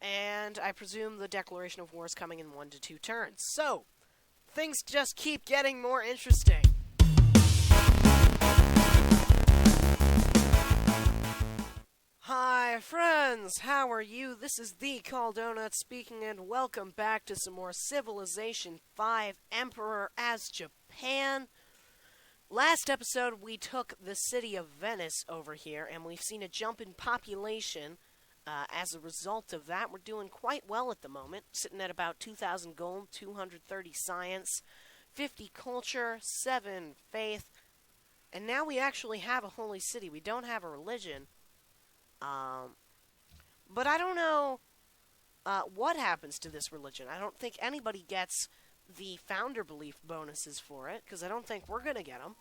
And I presume the declaration of war is coming in 1 to 2 turns. So, things just keep getting more interesting. Hi friends, how are you? This is the Chaldonut speaking, and welcome back to some more Civilization 5 Emperor as Japan. Last episode we took the city of Venice over here, and we've seen a jump in population. As a result of that, we're doing quite well at the moment, sitting at about 2,000 gold, 230 science, 50 culture, 7 faith, and now we actually have a holy city. We don't have a religion. But I don't know what happens to this religion. I don't think anybody gets the founder belief bonuses for it, because I don't think we're going to get them,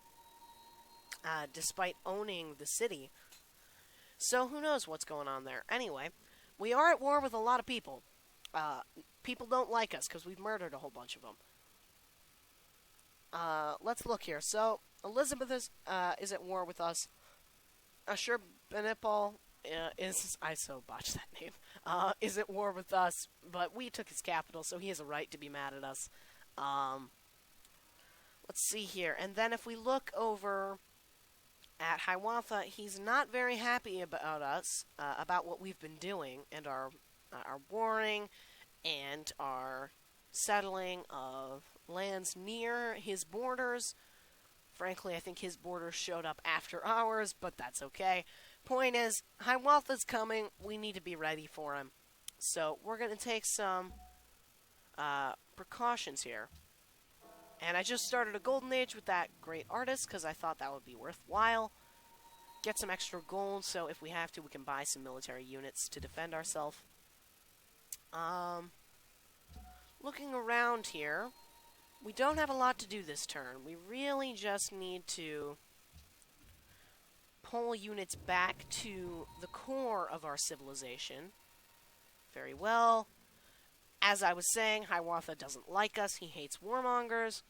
despite owning the city. So who knows what's going on there. Anyway, we are at war with a lot of people. People don't like us, because we've murdered a whole bunch of them. Let's look here. So, Elizabeth is at war with us. Ashurbanipal I so botched that name, is at war with us, but we took his capital, so he has a right to be mad at us. Let's see here, and then if we look over at Hiawatha, he's not very happy about us, about what we've been doing, and our warring, and our settling of lands near his borders. Frankly, I think his borders showed up after ours, but that's okay. Point is, Hiawatha's coming. We need to be ready for him. So we're going to take some precautions here. And I just started a golden age with that great artist because I thought that would be worthwhile. Get some extra gold, so if we have to, we can buy some military units to defend ourselves. Looking around here, we don't have a lot to do this turn. We really just need to pull units back to the core of our civilization. Very well. As I was saying, Hiawatha doesn't like us. He hates warmongers.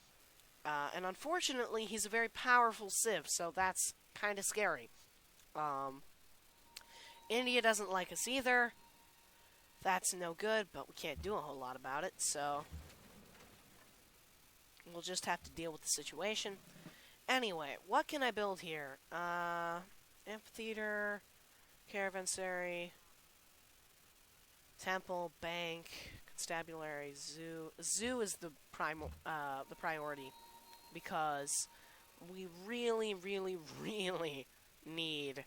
And unfortunately, he's a very powerful civ, so that's kind of scary. India doesn't like us either. That's no good, but we can't do a whole lot about it, so we'll just have to deal with the situation. Anyway, what can I build here? Amphitheater, caravanserai, temple, bank, constabulary, zoo. Zoo is the priority, because we really, really, really need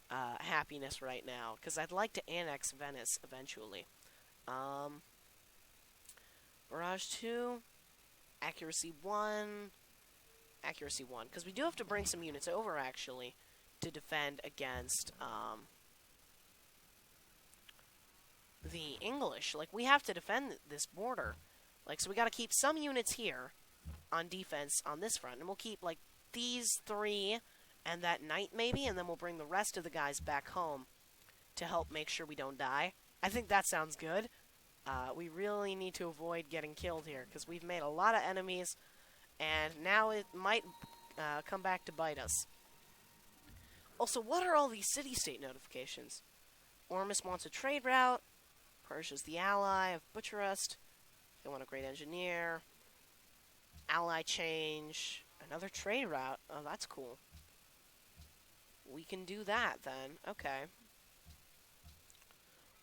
happiness right now, because I'd like to annex Venice eventually. Barrage 2, accuracy 1, accuracy 1, because we do have to bring some units over, actually, to defend against the English. Like, we have to defend this border. Like, so we gotta keep some units here on defense on this front, and we'll keep, like, these 3 and that knight, maybe, and then we'll bring the rest of the guys back home to help make sure we don't die. I think that sounds good. We really need to avoid getting killed here, because we've made a lot of enemies, and now it might come back to bite us. Also, what are all these city-state notifications? Ormus wants a trade route. Persia's the ally of Bucharest. They want a great engineer. Ally change. Another trade route. Oh, that's cool. We can do that, then. Okay.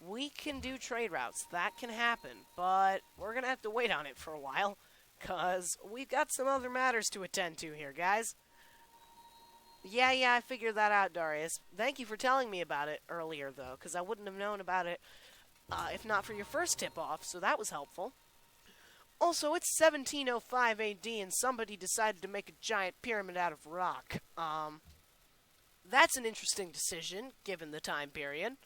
We can do trade routes. That can happen. But we're going to have to wait on it for a while, because we've got some other matters to attend to here, guys. Yeah, I figured that out, Darius. Thank you for telling me about it earlier, though, because I wouldn't have known about it if not for your first tip-off, so that was helpful. Also, it's 1705 AD, and somebody decided to make a giant pyramid out of rock. That's an interesting decision, given the time period.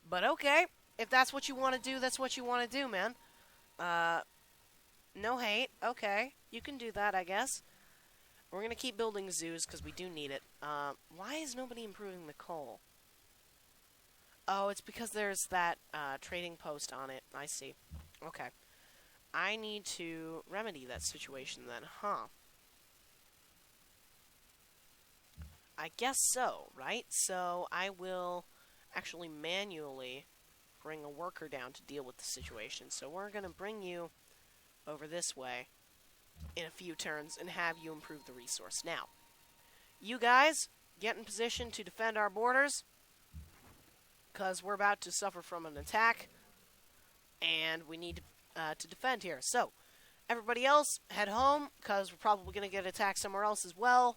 But okay, if that's what you want to do, that's what you want to do, man. No hate. Okay, you can do that, I guess. We're going to keep building zoos, because we do need it. Why is nobody improving the coal? Oh, it's because there's that trading post on it. I see. Okay. I need to remedy that situation then, huh? I guess so, right? So I will actually manually bring a worker down to deal with the situation. So we're going to bring you over this way in a few turns and have you improve the resource. Now, you guys get in position to defend our borders because we're about to suffer from an attack and we need to defend here. So, everybody else, head home because we're probably going to get attacked somewhere else as well.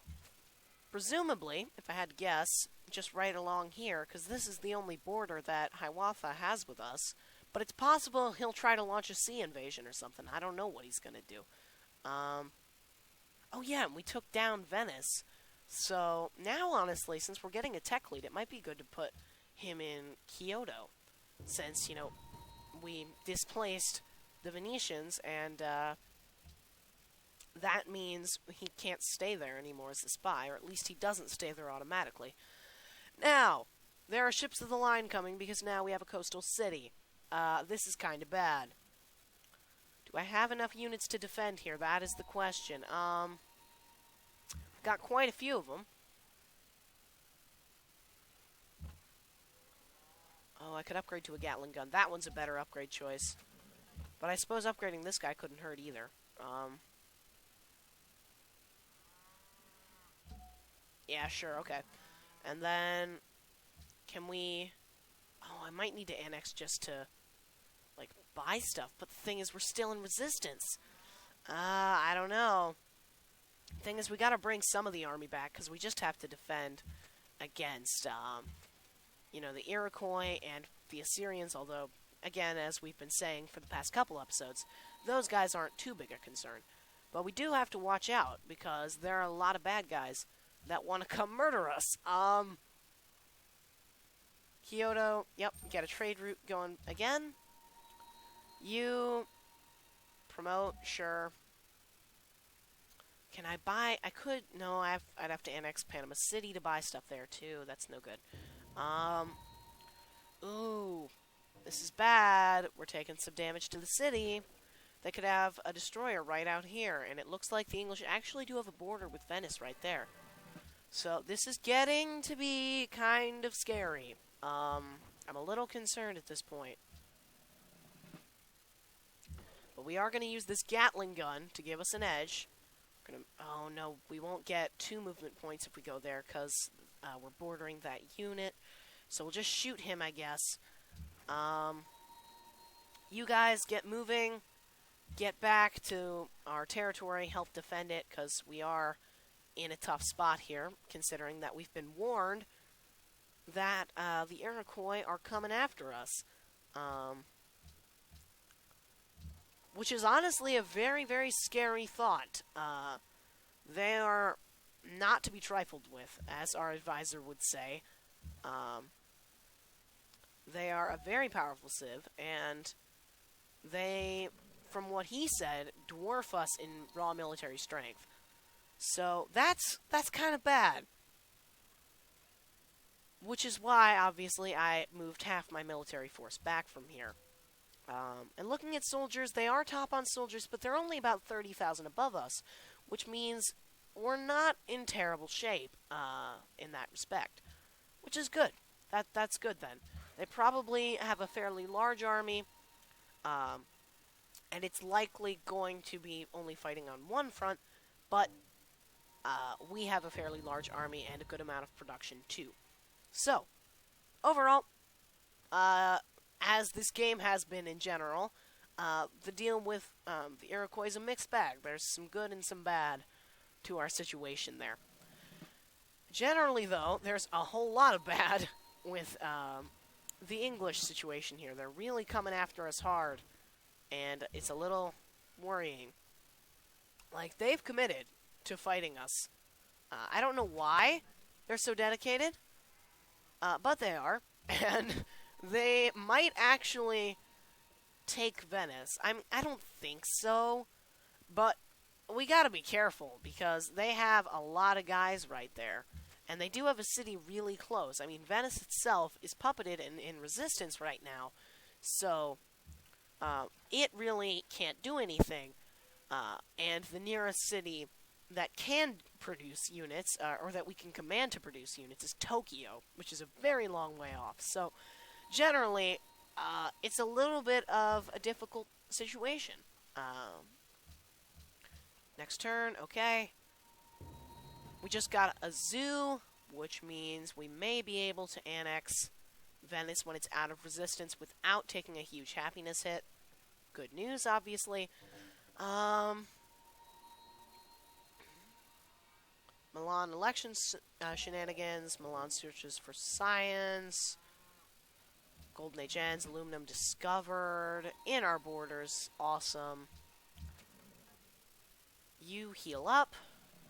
Presumably, if I had to guess, just right along here, because this is the only border that Hiawatha has with us. But it's possible he'll try to launch a sea invasion or something. I don't know what he's going to do. Oh yeah, and we took down Venice. So now, honestly, since we're getting a tech lead, it might be good to put him in Kyoto. Since, you know, we displaced the Venetians, and that means he can't stay there anymore as a spy, or at least he doesn't stay there automatically. Now, there are ships of the line coming because now we have a coastal city. This is kind of bad. Do I have enough units to defend here? That is the question. Got quite a few of them. Oh, I could upgrade to a Gatling gun. That one's a better upgrade choice. But I suppose upgrading this guy couldn't hurt either. Yeah, sure, okay. And then, can we... Oh, I might need to annex just to, like, buy stuff. But the thing is, we're still in resistance. I don't know. Thing is, we gotta bring some of the army back, because we just have to defend against, you know, the Iroquois and the Assyrians, although, again, as we've been saying for the past couple episodes, those guys aren't too big a concern. But we do have to watch out, because there are a lot of bad guys that want to come murder us. Kyoto, yep, get a trade route going again. You promote, sure. Can I buy? I could. No, I'd have to annex Panama City to buy stuff there too. That's no good. Ooh, this is bad. We're taking some damage to the city. They could have a destroyer right out here, and it looks like the English actually do have a border with Venice right there. So this is getting to be kind of scary. I'm a little concerned at this point. But we are going to use this Gatling gun to give us an edge. Oh no, we won't get 2 movement points if we go there because we're bordering that unit. So we'll just shoot him, I guess. You guys get moving. Get back to our territory. Help defend it because we are in a tough spot here, considering that we've been warned that the Iroquois are coming after us. Which is honestly a very, very scary thought. They are not to be trifled with, as our advisor would say. They are a very powerful civ, and they, from what he said, dwarf us in raw military strength. So that's kind of bad. Which is why, obviously, I moved half my military force back from here. And looking at soldiers, they are top on soldiers, but they're only about 30,000 above us, which means we're not in terrible shape in that respect, which is good. That's good then. They probably have a fairly large army, and it's likely going to be only fighting on one front, but we have a fairly large army and a good amount of production too. So, overall, as this game has been in general, the deal with the Iroquois is a mixed bag. There's some good and some bad to our situation there. Generally, though, there's a whole lot of bad with the English situation here. They're really coming after us hard, and it's a little worrying. Like, they've committed to fighting us. I don't know why they're so dedicated, but they are, and they might actually take Venice. I don't think so, but we gotta be careful because they have a lot of guys right there, and they do have a city really close. I mean, Venice itself is puppeted in resistance right now, so it really can't do anything. And the nearest city that can produce units, or that we can command to produce units, is Tokyo, which is a very long way off. So, generally, it's a little bit of a difficult situation. Next turn, okay. We just got a zoo, which means we may be able to annex Venice when it's out of resistance without taking a huge happiness hit. Good news, obviously. Milan elections shenanigans. Milan searches for science. Golden Age ends. Aluminum discovered. In our borders. Awesome. You heal up.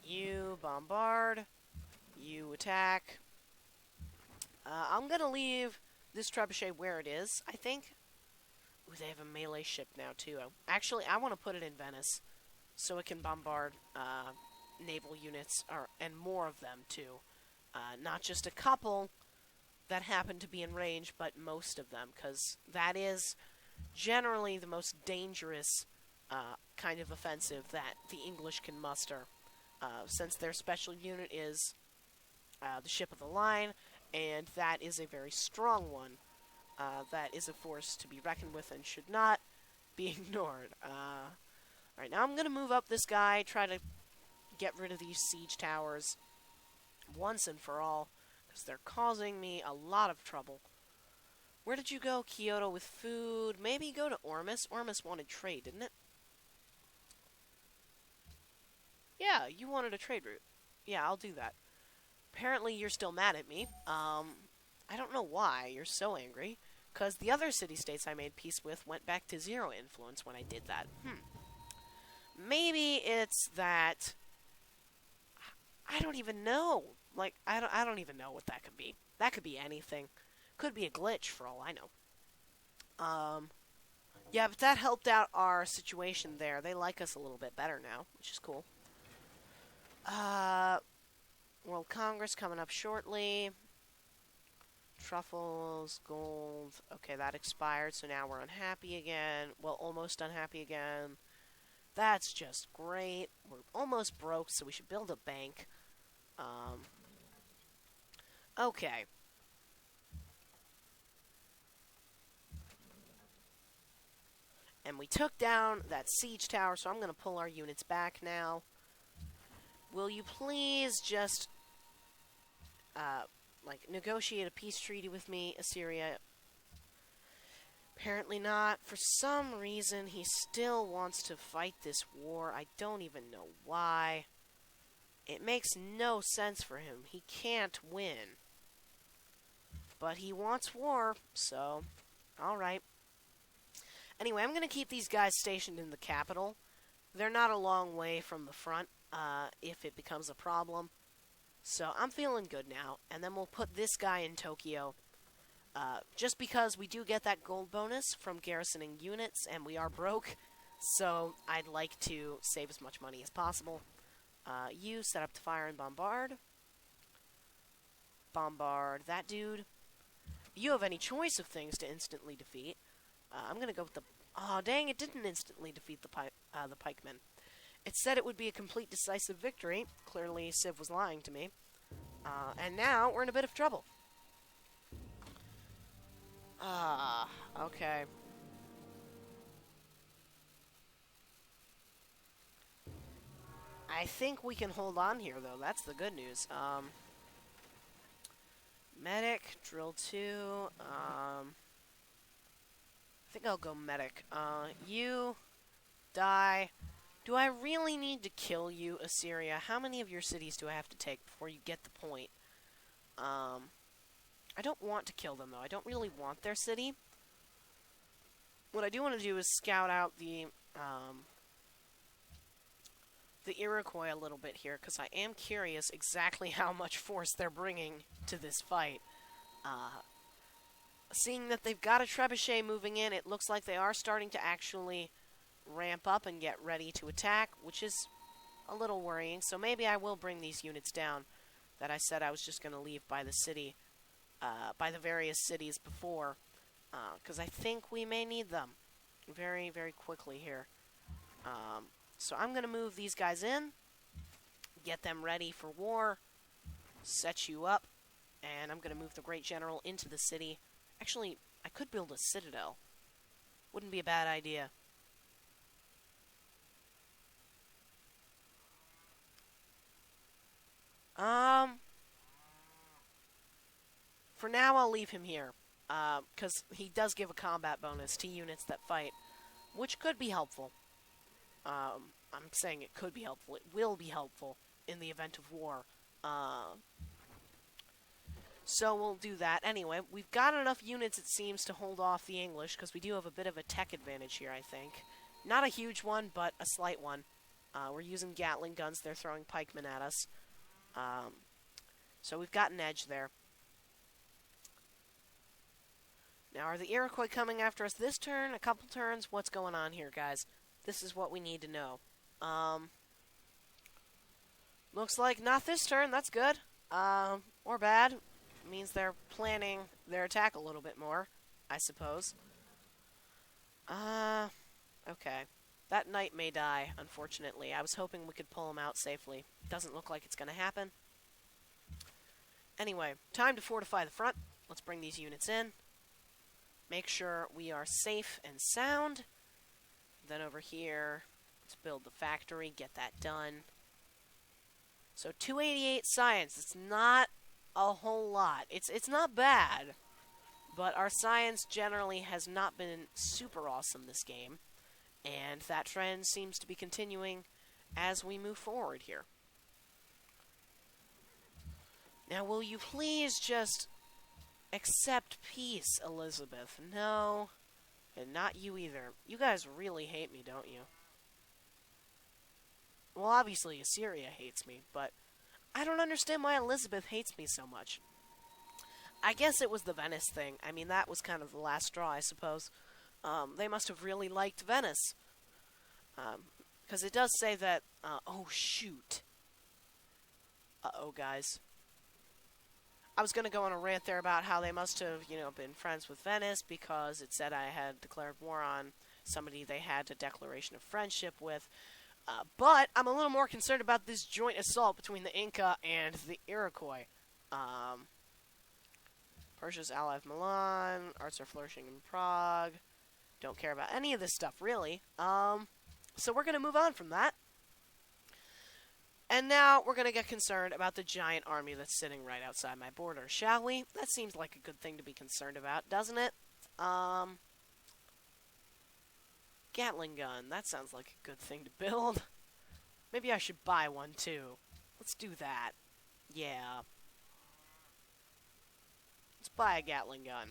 You bombard. You attack. I'm going to leave this trebuchet where it is, I think. Ooh, they have a melee ship now, too. Actually, I want to put it in Venice so it can bombard naval units, and more of them, too. Not just a couple that happen to be in range, but most of them, because that is generally the most dangerous kind of offensive that the English can muster, since their special unit is the ship of the line, and that is a very strong one. That is a force to be reckoned with and should not be ignored. Alright, now I'm going to move up this guy, try to get rid of these siege towers once and for all, because they're causing me a lot of trouble. Where did you go, Kyoto, with food? Maybe go to Ormus? Ormus wanted trade, didn't it? Yeah, you wanted a trade route. Yeah, I'll do that. Apparently you're still mad at me. I don't know why you're so angry, because the other city-states I made peace with went back to 0 influence when I did that. Maybe it's that... I don't even know. Like, I don't even know what that could be. That could be anything. Could be a glitch, for all I know. Yeah, but that helped out our situation there. They like us a little bit better now, which is cool. World Congress coming up shortly. Truffles, gold. Okay, that expired, so now we're unhappy again. Well, almost unhappy again. That's just great. We're almost broke, so we should build a bank. Okay. And we took down that siege tower, so I'm going to pull our units back now. Will you please just, negotiate a peace treaty with me, Assyria? Apparently not. For some reason, he still wants to fight this war. I don't even know why. It makes no sense for him. He can't win. But he wants war, so alright. Anyway, I'm going to keep these guys stationed in the capital. They're not a long way from the front, if it becomes a problem. So I'm feeling good now. And then we'll put this guy in Tokyo. Just because we do get that gold bonus from garrisoning units, and we are broke. So I'd like to save as much money as possible. You set up to fire and bombard. Bombard that dude. If you have any choice of things to instantly defeat, I'm going to go with the... Oh, dang, it didn't instantly defeat the pikemen. It said it would be a complete decisive victory. Clearly, Civ was lying to me. And now, we're in a bit of trouble. Okay. I think we can hold on here, though. That's the good news. Medic, drill 2. I think I'll go medic. You die. Do I really need to kill you, Assyria? How many of your cities do I have to take before you get the point? I don't want to kill them, though. I don't really want their city. What I do want to do is scout out the Iroquois a little bit here, because I am curious exactly how much force they're bringing to this fight. Seeing that they've got a trebuchet moving in, it looks like they are starting to actually ramp up and get ready to attack, which is a little worrying. So maybe I will bring these units down that I said I was just going to leave by the city, by the various cities before, because I think we may need them very, very quickly here. So I'm going to move these guys in, get them ready for war, set you up, and I'm going to move the Great General into the city. Actually, I could build a citadel. Wouldn't be a bad idea. Um, for now, I'll leave him here. Because he does give a combat bonus to units that fight, which could be helpful. I'm saying it could be helpful. It will be helpful in the event of war. So we'll do that. Anyway, we've got enough units, it seems, to hold off the English, because we do have a bit of a tech advantage here, I think. Not a huge one, but a slight one. We're using Gatling guns. They're throwing pikemen at us. So we've got an edge there. Now, are the Iroquois coming after us this turn? A couple turns? What's going on here, guys? This is what we need to know. Looks like not this turn. That's good. Or bad. Means they're planning their attack a little bit more, I suppose. Okay. That knight may die, unfortunately. I was hoping we could pull him out safely. Doesn't look like it's going to happen. Anyway, time to fortify the front. Let's bring these units in. Make sure we are safe and sound. Then over here, let's build the factory, get that done. So 288 science. It's not a whole lot. It's not bad, but our science generally has not been super awesome this game, and that trend seems to be continuing as we move forward here. Now, will you please just accept peace, Elizabeth? No, and not you either. You guys really hate me, don't you? Well, obviously Assyria hates me, but I don't understand why Elizabeth hates me so much. I guess it was the Venice thing. I mean, that was kind of the last straw, I suppose. They must have really liked Venice. Because it does say that... oh, shoot. Uh-oh, guys. I was going to go on a rant there about how they must have, been friends with Venice because it said I had declared war on somebody they had a declaration of friendship with. But I'm a little more concerned about this joint assault between the Inca and the Iroquois. Persia's ally of Milan. Arts are flourishing in Prague. Don't care about any of this stuff, really. So we're going to move on from that. And now we're going to get concerned about the giant army that's sitting right outside my border, shall we? That seems like a good thing to be concerned about, doesn't it? Gatling gun. That sounds like a good thing to build. Maybe I should buy one, too. Let's do that. Yeah. Let's buy a Gatling gun.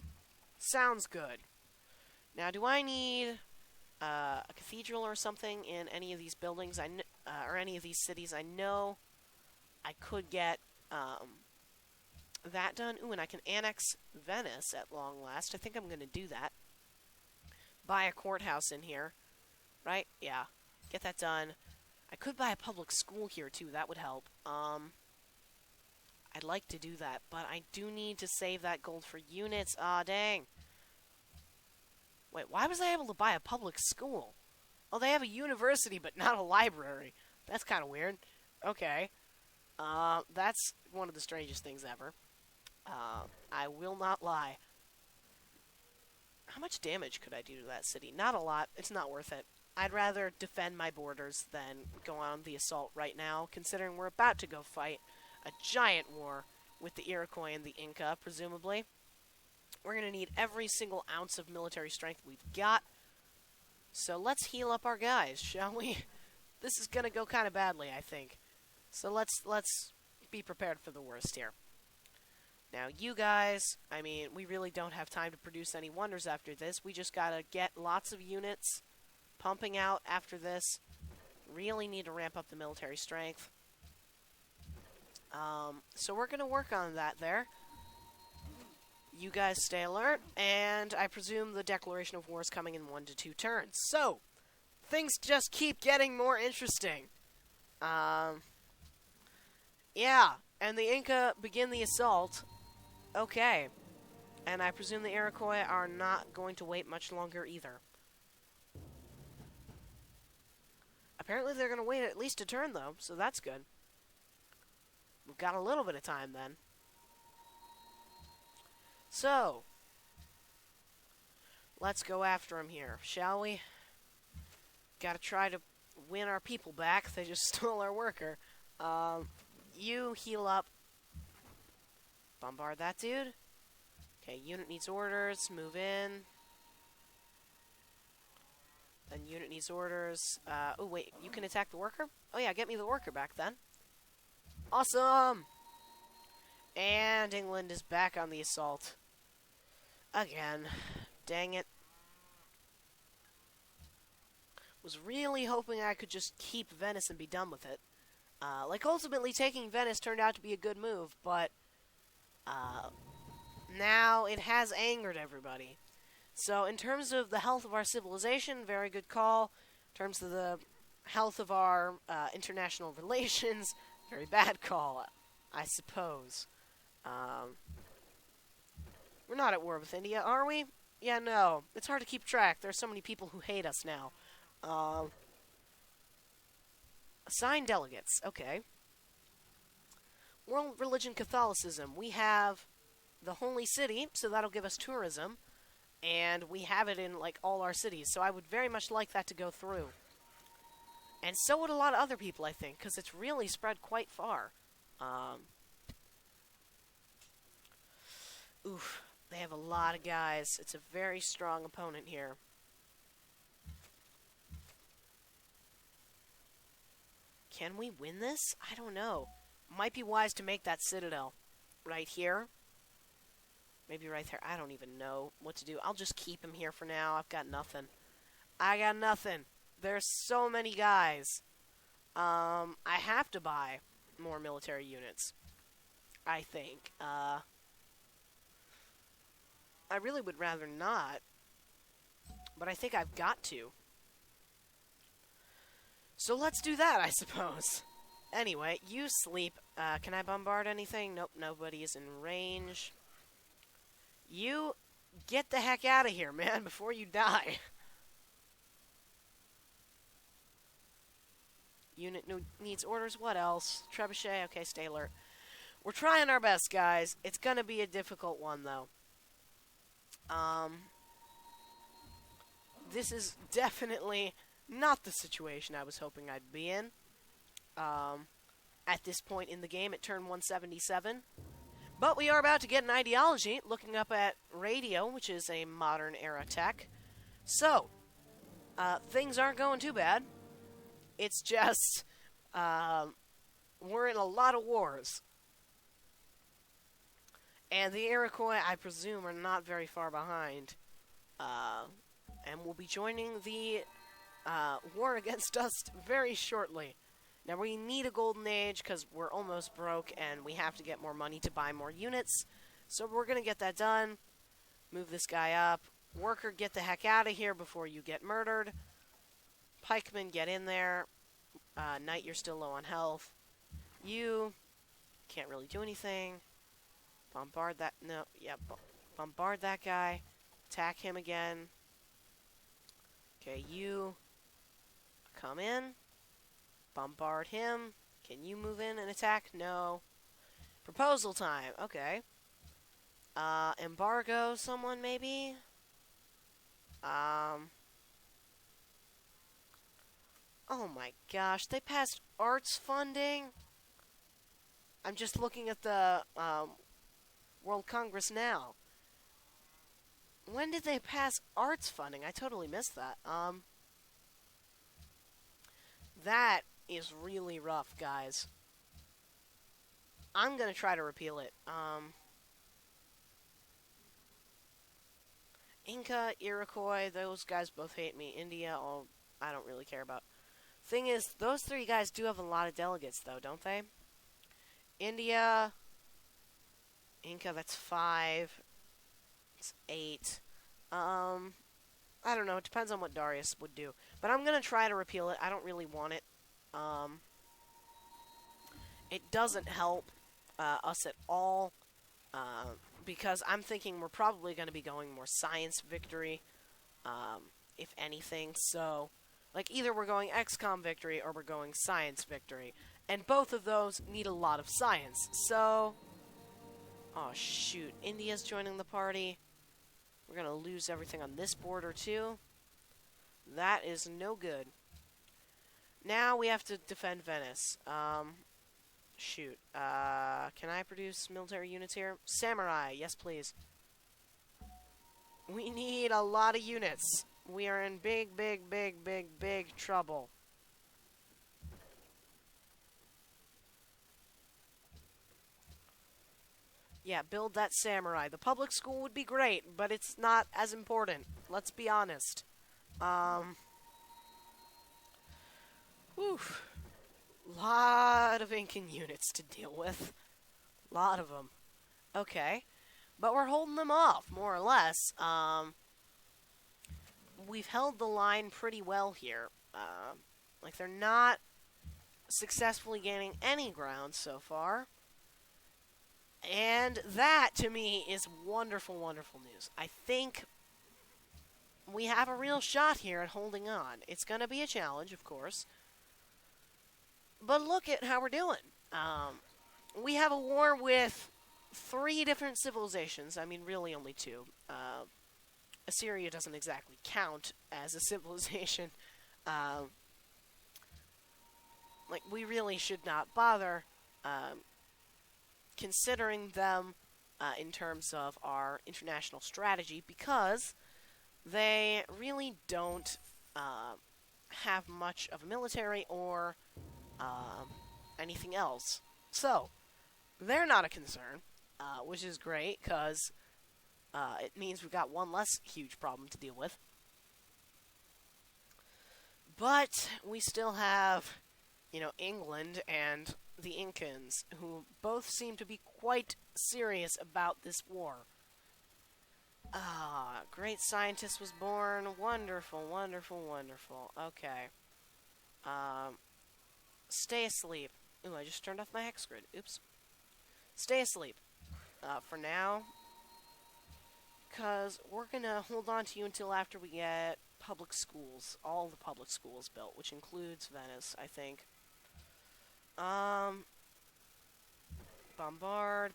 Sounds good. Now, do I need a cathedral or something in any of these buildings? Or any of these cities? I know I could get that done. Ooh, and I can annex Venice at long last. I think I'm going to do that. Buy a courthouse in here, right? Yeah, get that done. I could buy a public school here, too. That would help. I'd like to do that, but I do need to save that gold for units. Aw, dang. Wait, why was I able to buy a public school? Oh, they have a university, but not a library. That's kind of weird. Okay. That's one of the strangest things ever. I will not lie. How much damage could I do to that city? Not a lot. It's not worth it. I'd rather defend my borders than go on the assault right now, considering we're about to go fight a giant war with the Iroquois and the Inca, presumably. We're going to need every single ounce of military strength we've got. So let's heal up our guys, shall we? This is going to go kind of badly, I think. So let's be prepared for the worst here. Now, you guys, I mean, we really don't have time to produce any wonders after this. We just got to get lots of units pumping out after this. Really need to ramp up the military strength. So we're going to work on that there. You guys stay alert, and I presume the declaration of war is coming in 1 to 2 turns. So, things just keep getting more interesting. Yeah, and the Inca begin the assault. Okay. And I presume the Iroquois are not going to wait much longer either. Apparently they're going to wait at least a turn, though, so that's good. We've got a little bit of time, then. So, Let's go after him here, shall we? Gotta try to win our people back. They just stole our worker. You heal up. Bombard that dude. Okay, unit needs orders. Move in. Then unit needs orders. Oh, wait. You can attack the worker? Oh, yeah. Get me the worker back then. Awesome! And England is back on the assault. Again. Dang it. Was really hoping I could just keep Venice and be done with it. Ultimately, taking Venice turned out to be a good move, but now it has angered everybody. So, in terms of the health of our civilization, very good call. In terms of the health of our international relations, very bad call, I suppose. We're not at war with India, are we? Yeah, no. It's hard to keep track. There's so many people who hate us now. Assign delegates. Okay. World religion Catholicism. We have the Holy City, so that'll give us tourism. And we have it in, all our cities. So I would very much like that to go through. And so would a lot of other people, I think, because it's really spread quite far. Oof. They have a lot of guys. It's a very strong opponent here. Can we win this? I don't know. Might be wise to make that citadel right here. Maybe right there. I don't even know what to do. I'll just keep him here for now. I've got nothing. I got nothing. There's so many guys. I have to buy more military units, I think. I really would rather not, but I think I've got to. So let's do that, I suppose. Anyway, you sleep. Can I bombard anything? Nope, nobody is in range. You get the heck out of here, man, before you die. Unit needs orders. What else? Trebuchet. Okay, stay alert. We're trying our best, guys. It's going to be a difficult one, though. This is definitely not the situation I was hoping I'd be in. At this point in the game, at turn 177. But we are about to get an ideology, looking up at radio, which is a modern era tech. So, things aren't going too bad. It's just, we're in a lot of wars. And the Iroquois, I presume, are not very far behind. And will be joining the war against us very shortly. Now, we need a golden age because we're almost broke and we have to get more money to buy more units. So we're going to get that done. Move this guy up. Worker, get the heck out of here before you get murdered. Pikeman, get in there. Knight, you're still low on health. You can't really do anything. Bombard that. No, yeah, bombard that guy. Attack him again. Okay, you come in. Bombard him. Can you move in and attack? No. Proposal time. Okay. Embargo someone, maybe? Oh my gosh, they passed arts funding? I'm just looking at the World Congress now. When did they pass arts funding? I totally missed that. That is really rough, guys. I'm gonna try to repeal it. Inca, Iroquois, those guys both hate me. India, I don't really care about. Thing is, those three guys do have a lot of delegates, though, don't they? India, Inca, that's 5. It's 8. I don't know. It depends on what Darius would do. But I'm going to try to repeal it. I don't really want it. It doesn't help us at all. Because I'm thinking we're probably going to be going more science victory. If anything. So, either we're going XCOM victory or we're going science victory. And both of those need a lot of science. So, oh shoot. India's joining the party. We're going to lose everything on this border, too. That is no good. Now we have to defend Venice. Shoot. Can I produce military units here? Samurai, yes please. We need a lot of units. We are in big, big, big, big, big trouble. Yeah, build that samurai. The public school would be great, but it's not as important. Let's be honest. Whew. Lot of Incan units to deal with. Lot of them. Okay. But we're holding them off, more or less. We've held the line pretty well here. Like, they're not successfully gaining any ground so far. And that, to me, is wonderful, wonderful news. I think we have a real shot here at holding on. It's going to be a challenge, of course. But look at how we're doing. We have a war with 3 different civilizations. I mean, really only 2. Assyria doesn't exactly count as a civilization. Like, we really should not bother considering them in terms of our international strategy, because they really don't have much of a military or anything else. So, they're not a concern, which is great, because it means we've got one less huge problem to deal with. But we still have, England and the Incans, who both seem to be quite serious about this war. Great scientist was born. Wonderful, wonderful, wonderful. Okay. Stay asleep. Ooh, I just turned off my hex grid. Oops. Stay asleep. For now. Because we're going to hold on to you until after we get public schools. All the public schools built, which includes Venice, I think. Bombard.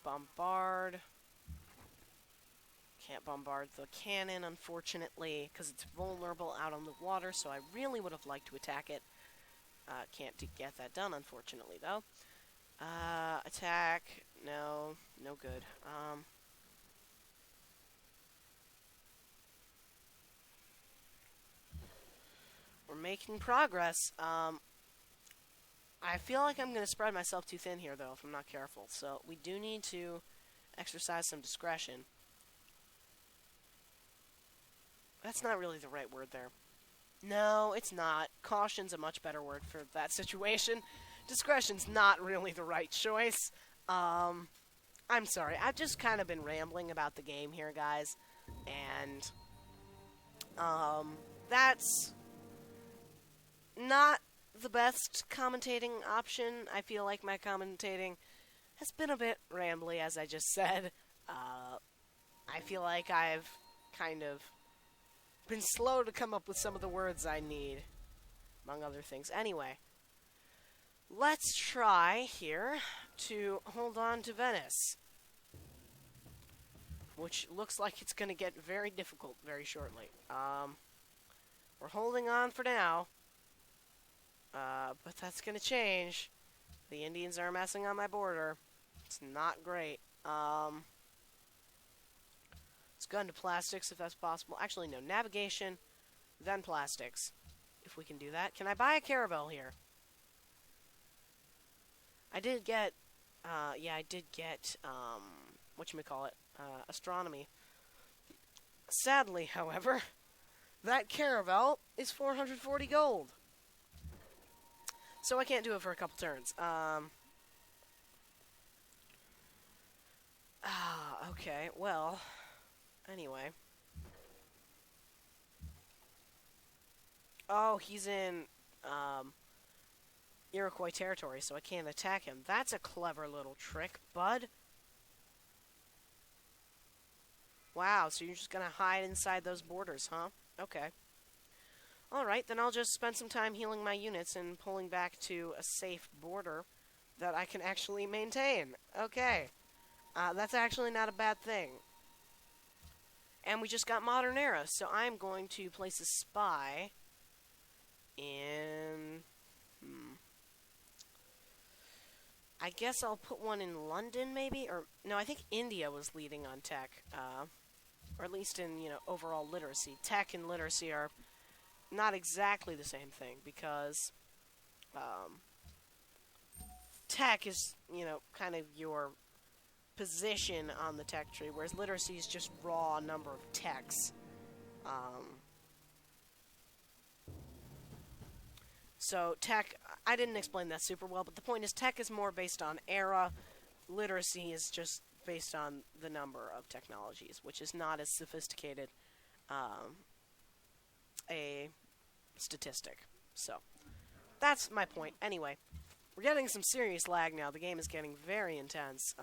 Can't bombard the cannon, unfortunately, because it's vulnerable out on the water, so I really would have liked to attack it. Can't get that done, unfortunately, though. Attack. No good. We're making progress. I feel like I'm going to spread myself too thin here, though, if I'm not careful. So we do need to exercise some discretion. That's not really the right word there. No, it's not. Caution's a much better word for that situation. Discretion's not really the right choice. I'm sorry. I've just kind of been rambling about the game here, guys. And, that's not the best commentating option. I feel like my commentating has been a bit rambly, as I just said. I feel like I've kind of been slow to come up with some of the words I need, among other things. Anyway, let's try here to hold on to Venice, which looks like it's going to get very difficult very shortly. We're holding on for now. But that's going to change. The Indians are messing on my border. It's not great. Let's go into plastics if that's possible. Actually, no. Navigation, then plastics. If we can do that. Can I buy a caravel here? I did get, whatchamacallit, astronomy. Sadly, however, that caravel is 440 gold. So I can't do it for a couple turns. Okay, well, anyway. Oh, he's in, Iroquois territory, so I can't attack him. That's a clever little trick, bud. Wow, so you're just gonna hide inside those borders, huh? Okay. Alright, then I'll just spend some time healing my units and pulling back to a safe border that I can actually maintain. Okay. That's actually not a bad thing. And we just got modern era, so I'm going to place a spy in... I guess I'll put one in London, maybe? Or, no, I think India was leading on tech. Or at least in, overall literacy. Tech and literacy are not exactly the same thing, because tech is, kind of your position on the tech tree, whereas literacy is just raw number of techs. So tech, I didn't explain that super well, but the point is tech is more based on era. Literacy is just based on the number of technologies, which is not as sophisticated a statistic. So that's my point. Anyway, we're getting some serious lag now. The game is getting very intense.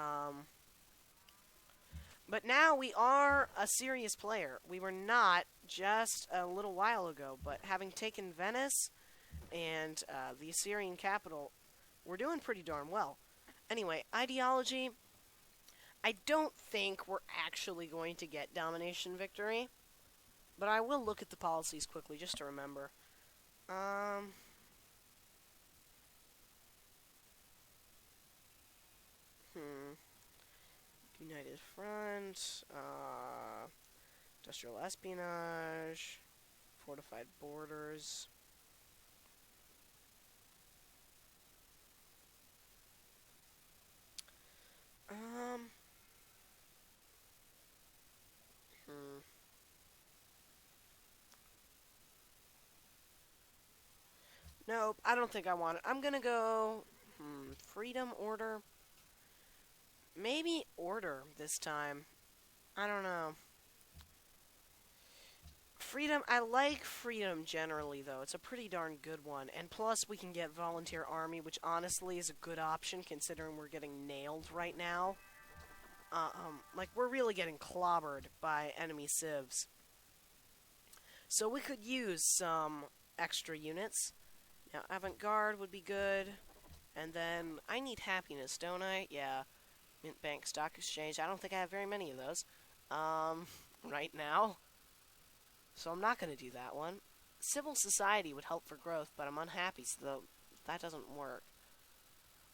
But now we are a serious player. We were not just a little while ago, but having taken Venice and the Assyrian capital, we're doing pretty darn well. Anyway, ideology, I don't think we're actually going to get domination victory, but I will look at the policies quickly just to remember. United Front, industrial espionage, fortified borders. Nope, I don't think I want it. I'm gonna go, freedom, order. Maybe order this time. I don't know. Freedom, I like freedom generally, though. It's a pretty darn good one. And plus, we can get volunteer army, which honestly is a good option, considering we're getting nailed right now. Like, we're really getting clobbered by enemy civs. So we could use some extra units. Now, avant-garde would be good. And then, I need happiness, don't I? Yeah. Mint Bank Stock Exchange. I don't think I have very many of those. Right now. So I'm not going to do that one. Civil society would help for growth, but I'm unhappy, so that doesn't work.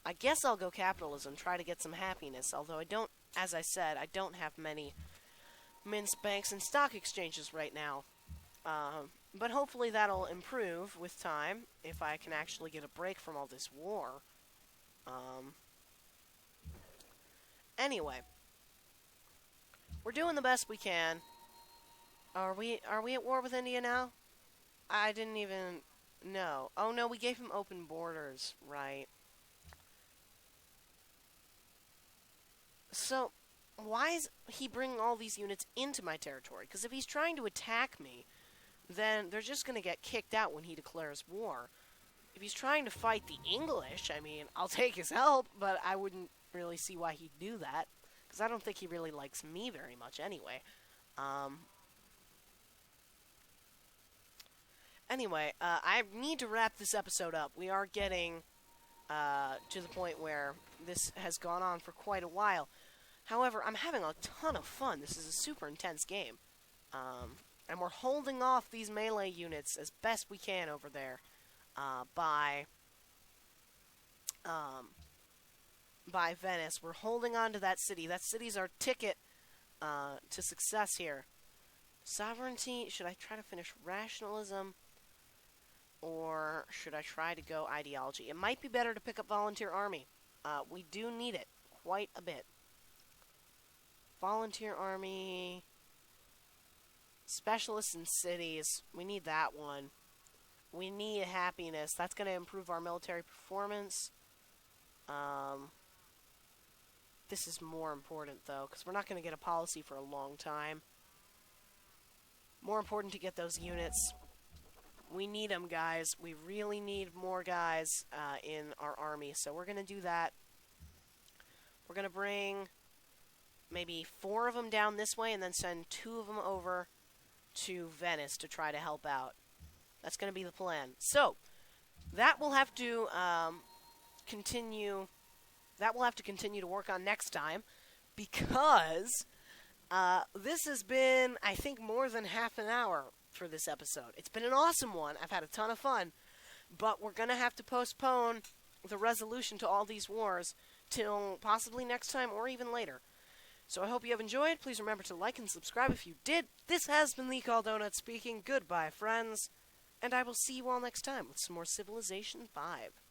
I guess I'll go capitalism, try to get some happiness, although I don't, as I said, I don't have many mints, banks, and stock exchanges right now. But hopefully that'll improve with time, if I can actually get a break from all this war. Anyway. We're doing the best we can. Are we at war with India now? I didn't even know. Oh no, we gave him open borders, right. So, why is he bringing all these units into my territory? Because if he's trying to attack me, then they're just going to get kicked out when he declares war. If he's trying to fight the English, I mean, I'll take his help, but I wouldn't really see why he'd do that. Because I don't think he really likes me very much anyway. Anyway, I need to wrap this episode up. We are getting to the point where this has gone on for quite a while. However, I'm having a ton of fun. This is a super intense game. And we're holding off these melee units as best we can over there by Venice. We're holding on to that city. That city's our ticket to success here. Sovereignty, should I try to finish rationalism? Or should I try to go ideology? It might be better to pick up volunteer army. We do need it quite a bit. Volunteer army. Specialists in cities. We need that one. We need happiness. That's going to improve our military performance. This is more important, though, because we're not going to get a policy for a long time. More important to get those units. We need them, guys. We really need more guys in our army, so we're going to do that. We're going to bring maybe 4 of them down this way and then send 2 of them over to Venice to try to help out. That's going to be the plan. So, that will have to continue. That will have to continue to work on next time, because This has been, I think, more than half an hour for this episode. It's been an awesome one. I've had a ton of fun. But we're going to have to postpone the resolution to all these wars till possibly next time or even later. So I hope you have enjoyed. Please remember to like and subscribe if you did. This has been the Chaldonut speaking. Goodbye, friends. And I will see you all next time with some more Civilization 5.